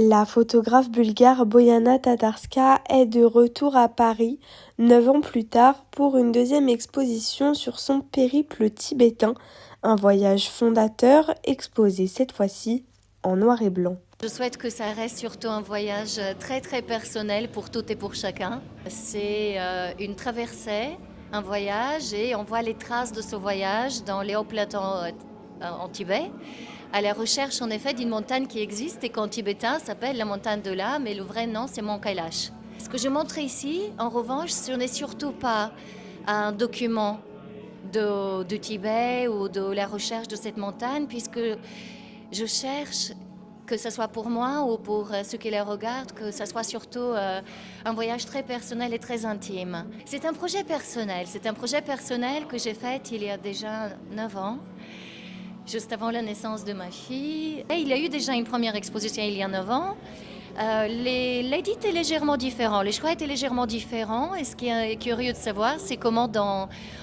La photographe bulgare Bojana Tatarska est de retour à Paris 9 ans plus tard pour une deuxième exposition sur son périple tibétain, un voyage fondateur exposé cette fois-ci en noir et blanc. Je souhaite que ça reste surtout un voyage très très personnel pour toutes et pour chacun. C'est une traversée, un voyage, et on voit les traces de ce voyage dans les hauts plateaux en Tibet, à la recherche en effet d'une montagne qui existe et qu'en tibétain s'appelle la montagne de l'âme, et le vrai nom c'est Mont Kailash. Ce que je montre ici, en revanche, ce n'est surtout pas un document du Tibet ou de la recherche de cette montagne, puisque je cherche, que ce soit pour moi ou pour ceux qui la regardent, que ce soit surtout un voyage très personnel et très intime. C'est un projet personnel que j'ai fait il y a déjà 9 ans, juste avant la naissance de ma fille. Et il y a eu déjà une première exposition il y a 9 ans. L'édit est légèrement différent, les choix étaient légèrement différents, et ce qui est curieux de savoir, c'est comment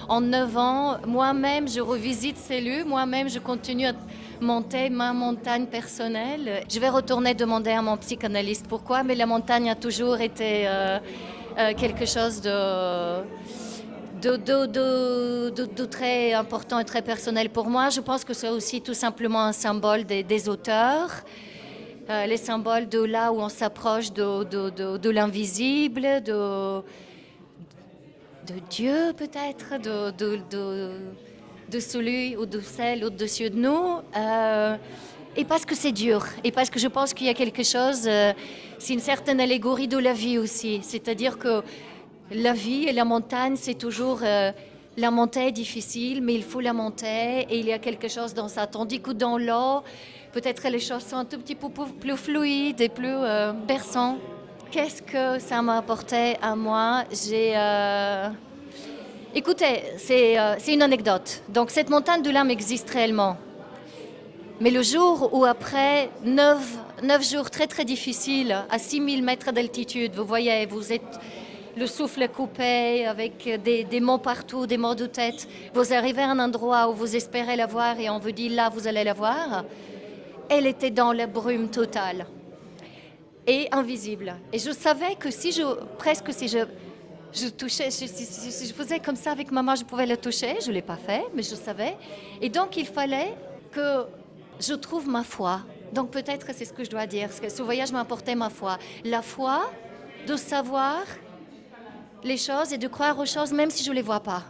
en 9 ans, moi-même je revisite ces lieux, moi-même je continue à monter ma montagne personnelle. Je vais retourner demander à mon psychanalyste pourquoi, mais la montagne a toujours été quelque chose de très important et très personnel pour moi. Je pense que c'est aussi tout simplement un symbole des auteurs. Les symboles de là où on s'approche de l'invisible, de Dieu peut-être, de celui ou de celle au-dessus de nous. Et parce que c'est dur, et parce que je pense qu'il y a quelque chose, c'est une certaine allégorie de la vie aussi. C'est-à-dire que la vie et la montagne, c'est toujours... la montée est difficile, mais il faut la monter, et il y a quelque chose dans ça. Tandis que dans l'eau, peut-être les choses sont un tout petit peu plus fluides et plus berçantes. Qu'est-ce que ça m'a apporté à moi? Écoutez, c'est une anecdote. Donc cette montagne de l'âme existe réellement. Mais le jour où après 9 jours très très difficiles, à 6000 mètres d'altitude, vous voyez, vous êtes le souffle coupé, avec des mots partout, des mots de tête, vous arrivez à un endroit où vous espérez la voir et on vous dit là vous allez la voir, elle était dans la brume totale et invisible. Et je savais que si je touchais, si je faisais comme ça avec maman, je pouvais la toucher. Je ne l'ai pas fait, mais je savais. Et donc, il fallait que je trouve ma foi. Donc, peut-être c'est ce que je dois dire. Parce que ce voyage m'a apporté ma foi. La foi de savoir les choses et de croire aux choses, même si je ne les vois pas.